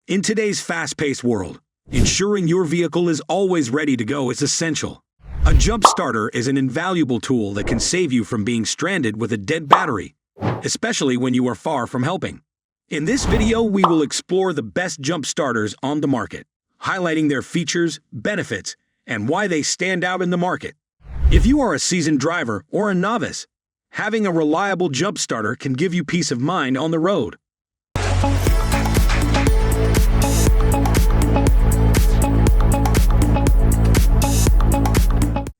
In today's fast-paced world, ensuring your vehicle is always ready to go is essential. A jump starter is an invaluable tool that can save you from being stranded with a dead battery, especially when you are far from helping. In this video, we will explore the best jump starters on the market, highlighting their features, benefits, and why they stand out in the market. If you are a seasoned driver or a novice, having a reliable jump starter can give you peace of mind on the road.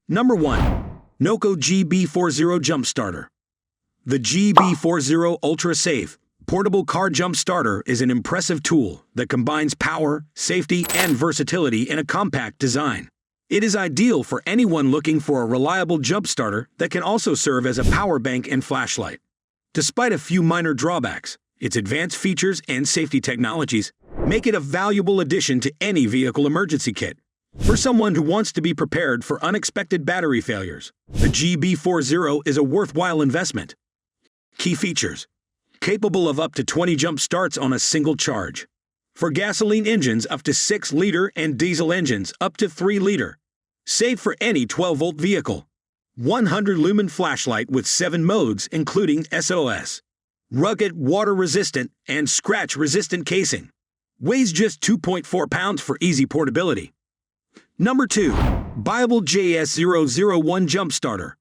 Number 1. NOCO GB40 Jump Starter. The GB40 Ultra Safe Portable Car Jump Starter is an impressive tool that combines power, safety, and versatility in a compact design. It is ideal for anyone looking for a reliable jump starter that can also serve as a power bank and flashlight. Despite a few minor drawbacks, its advanced features and safety technologies make it a valuable addition to any vehicle emergency kit. For someone who wants to be prepared for unexpected battery failures, the GB40 is a worthwhile investment. Key features: capable of up to 20 jump starts on a single charge. For gasoline engines up to 6-liter and diesel engines up to 3-liter. Safe for any 12-volt vehicle. 100-lumen flashlight with 7 modes including SOS. Rugged, water-resistant, and scratch-resistant casing. Weighs just 2.4 pounds for easy portability. Number 2. BIUBLE JS001 Jump Starter.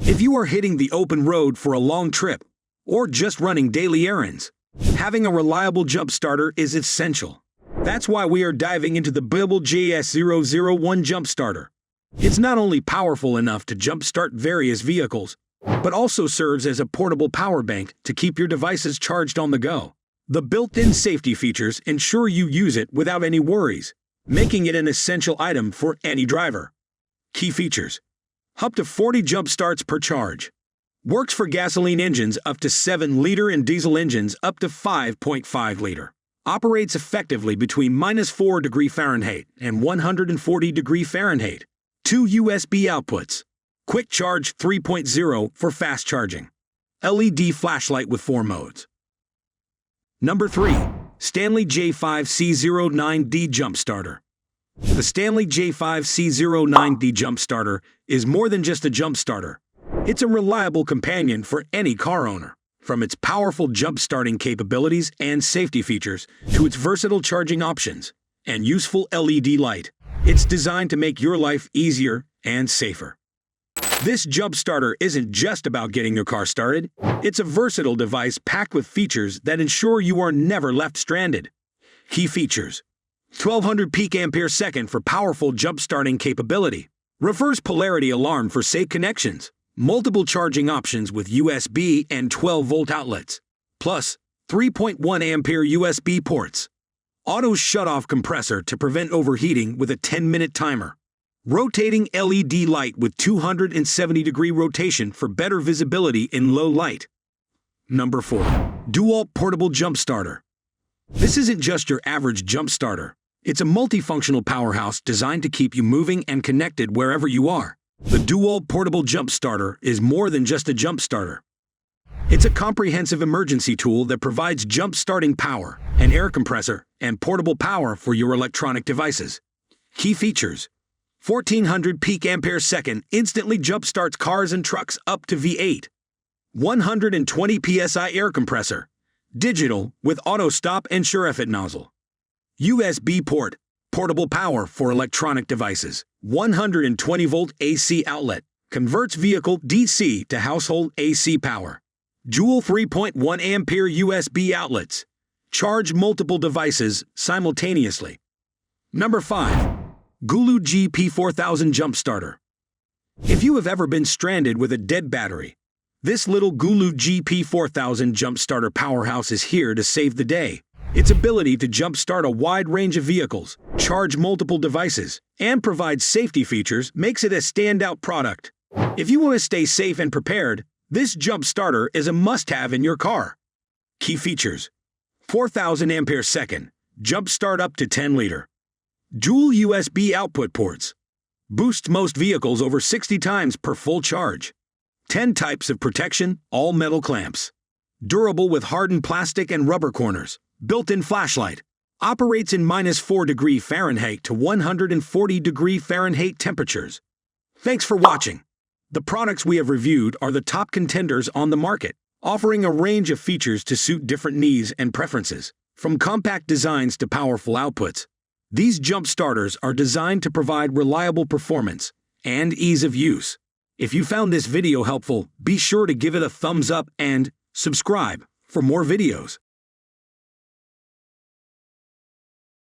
If you are hitting the open road for a long trip, or just running daily errands, having a reliable jump starter is essential. That's why we are diving into the BIUBLE JS001 Jump Starter. It's not only powerful enough to jumpstart various vehicles, but also serves as a portable power bank to keep your devices charged on the go. The built-in safety features ensure you use it without any worries, making it an essential item for any driver. Key features: up to 40 jump starts per charge. Works for gasoline engines up to 7-liter and diesel engines up to 5.5-liter. Operates effectively between -4°F and 140°F. 2 USB outputs. Quick Charge 3.0 for fast charging. LED flashlight with 4 modes. Number 3. STANLEY J5C09D Jump Starter. The STANLEY J5C09D Jump Starter is more than just a jump starter. It's a reliable companion for any car owner. From its powerful jump-starting capabilities and safety features to its versatile charging options and useful LED light, it's designed to make your life easier and safer. This jump starter isn't just about getting your car started. It's a versatile device packed with features that ensure you are never left stranded. Key features: 1200 peak ampere second for powerful jump-starting capability. Reverse polarity alarm for safe connections. Multiple charging options with USB and 12-volt outlets. Plus, 3.1 ampere USB ports. Auto shut-off compressor to prevent overheating with a 10-minute timer. Rotating LED light with 270-degree rotation for better visibility in low light. Number 4. DEWALT Portable Jump Starter. This isn't just your average jump starter. It's a multifunctional powerhouse designed to keep you moving and connected wherever you are. The DEWALT Portable Jump Starter is more than just a jump starter. It's a comprehensive emergency tool that provides jump-starting power, an air compressor, and portable power for your electronic devices. Key features: 1400 peak ampere second instantly jump-starts cars and trucks up to V8. 120 psi air compressor. Digital with auto stop and sure-fit nozzle. USB port. Portable power for electronic devices. 120-volt AC outlet. Converts vehicle DC to household AC power. Dual 3.1 ampere USB outlets. Charge multiple devices simultaneously. Number 5. GOOLOO GP4000 Jump Starter. If you have ever been stranded with a dead battery, this little GOOLOO GP4000 Jump Starter powerhouse is here to save the day. Its ability to jumpstart a wide range of vehicles, charge multiple devices, and provide safety features makes it a standout product. If you want to stay safe and prepared, this jump starter is a must-have in your car. Key features: 4000 ampere second, jump start up to 10-liter. Dual USB output ports. Boosts most vehicles over 60 times per full charge. 10 types of protection, all metal clamps. Durable with hardened plastic and rubber corners. Built-in flashlight. Operates in -4°F to 140°F temperatures. Thanks for watching. The products we have reviewed are the top contenders on the market, offering a range of features to suit different needs and preferences. From compact designs to powerful outputs, these jump starters are designed to provide reliable performance and ease of use. If you found this video helpful, be sure to give it a thumbs up and subscribe for more videos.